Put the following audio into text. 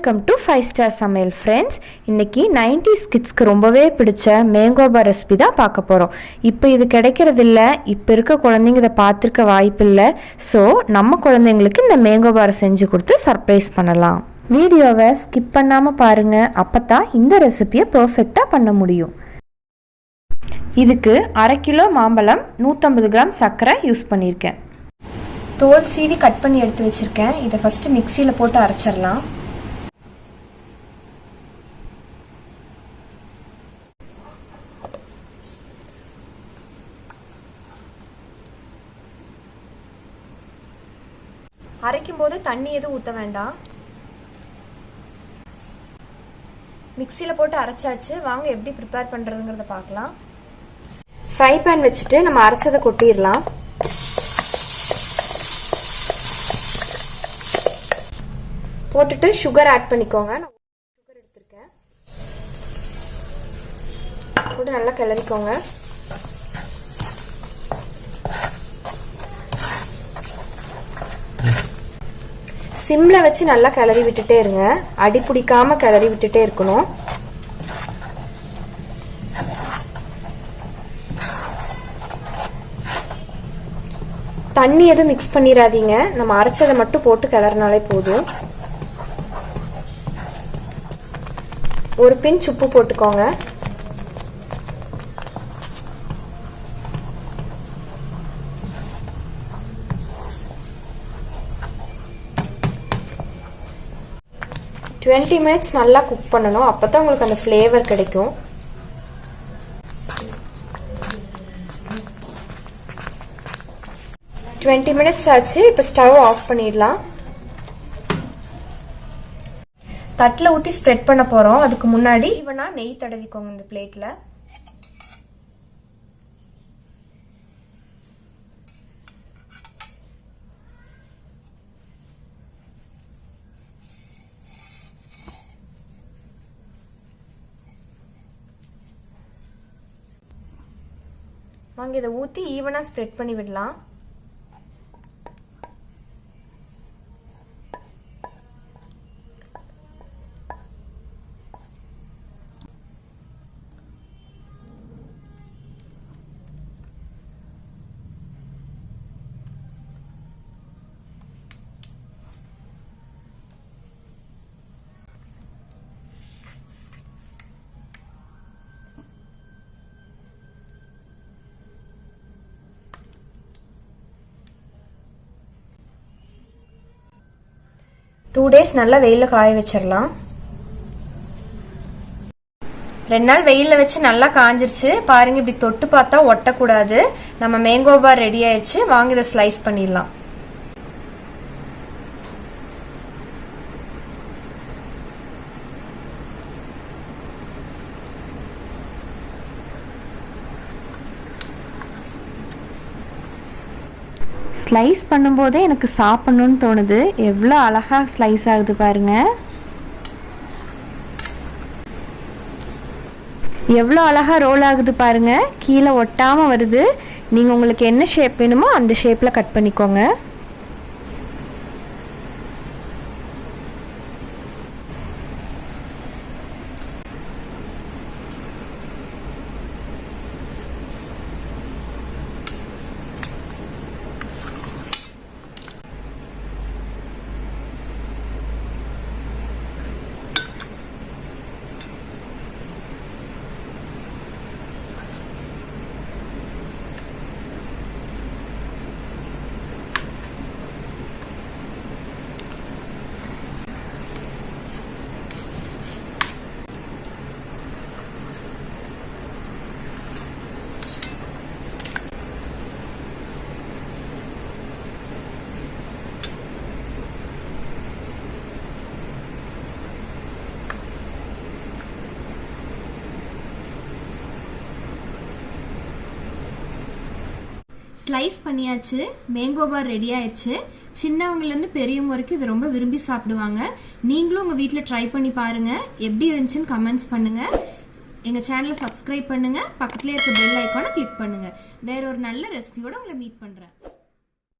Welcome to 5 star சமையல் friends. இன்றைக்கி 90s கிட்ஸ்க்கு ரொம்பவே பிடிச்ச மேங்கோ பார் ரெசிபி தான் பார்க்க போகிறோம். இப்போ இது கிடைக்கிறதில்ல, இப்போ இருக்க குழந்தைங்க இதை பார்த்துருக்க வாய்ப்பில்லை. ஸோ நம்ம குழந்தைங்களுக்கு இந்த மேங்கோ பாரை செஞ்சு கொடுத்து சர்ப்ரைஸ் பண்ணலாம். வீடியோவை ஸ்கிப் பண்ணாமல் பாருங்கள், அப்போ தான் இந்த ரெசிபியை பர்ஃபெக்டாக பண்ண முடியும். இதுக்கு 1/2 கிலோ மாம்பழம், 150 கிராம் சர்க்கரை யூஸ் பண்ணியிருக்கேன். தோல் சீவி கட் பண்ணி எடுத்து வச்சுருக்கேன். இதை ஃபஸ்ட்டு மிக்சியில் போட்டு அரைச்சிடலாம். அரைக்கும் போது தண்ணி எதுவும் ஊற்ற வேண்டாம். மிக்சியில் போட்டு அரைச்சாச்சு. வாங்க எப்படி ப்ரிப்பேர் பண்ணுறதுங்கிறத பார்க்கலாம். ஃப்ரை பேன் வச்சுட்டு நம்ம அரைச்சதை கொட்டிடலாம். போட்டுட்டு சுகர் ஆட் பண்ணிக்கோங்க. நான் சுகர் எடுத்திருக்கேன். போட்டு நல்லா கிளறிக்கோங்க. சிம்ல வச்சு நல்லா கிளறி விட்டுட்டே இருங்க. அடி பிடிக்காம கிளறி விட்டுட்டே இருக்கணும். தண்ணி எதுவும் மிக்ஸ் பண்ணிடாதீங்க. நம்ம அரைச்சதை மட்டும் போட்டு கிளறினாலே போதும். ஒரு பிஞ்ச் உப்பு போட்டுக்கோங்க. டுவெண்ட்டி மினிட்ஸ் நல்லா குக் பண்ணணும். அப்பதான் உங்களுக்கு அந்த ஃப்ளேவர் கிடைக்கும். டுவெண்ட்டி மினிட்ஸ் ஆச்சு. இப்போ ஸ்டவ் ஆஃப் பண்ணிடலாம். தட்டில் ஊற்றி ஸ்ப்ரெட் பண்ண போகிறோம். அதுக்கு முன்னாடி இவனா நெய் தடவிக்கோங்க இந்த பிளேட்டில். வாங்க இதை ஊற்றி ஈவனாக ஸ்ப்ரெட் பண்ணி விடலாம். டூ டேஸ் நல்லா வெயிலில் காய வச்சிடலாம். 2 நாள் வெயிலில் வச்சு நல்லா காஞ்சிருச்சு. பாருங்க, இப்படி தொட்டு பார்த்தா ஒட்டக்கூடாது. நம்ம மேங்கோ பார் ரெடி ஆயிடுச்சு. வாங்க இதை ஸ்லைஸ் பண்ணிடலாம். ஸ்லைஸ் பண்ணும்போதே எனக்கு சாப்பிடணும்னு தோணுது. எவ்வளோ அழகாக ஸ்லைஸ் ஆகுது பாருங்க. எவ்வளோ அழகாக ரோல் ஆகுது பாருங்க. கீழே ஒட்டாமல் வருது. நீங்கள் உங்களுக்கு என்ன ஷேப் வேணுமோ அந்த ஷேப்பில் கட் பண்ணிக்கோங்க. ஸ்லைஸ் பண்ணியாச்சு. மேங்கோ பார் ரெடி ஆயிடுச்சு. சின்னவங்கலேருந்து பெரியவங்க வரைக்கும் இது ரொம்ப விரும்பி சாப்பிடுவாங்க. நீங்களும் உங்கள் வீட்டில் ட்ரை பண்ணி பாருங்கள். எப்படி இருந்துச்சுன்னு கமெண்ட்ஸ் பண்ணுங்கள். எங்கள் சேனலை சப்ஸ்கிரைப் பண்ணுங்கள். பக்கத்துலேயே இருக்க பெல் ஐக்கானை கிளிக் பண்ணுங்கள். வேற ஒரு நல்ல ரெசிபியோட உங்களை மீட் பண்ணுறேன்.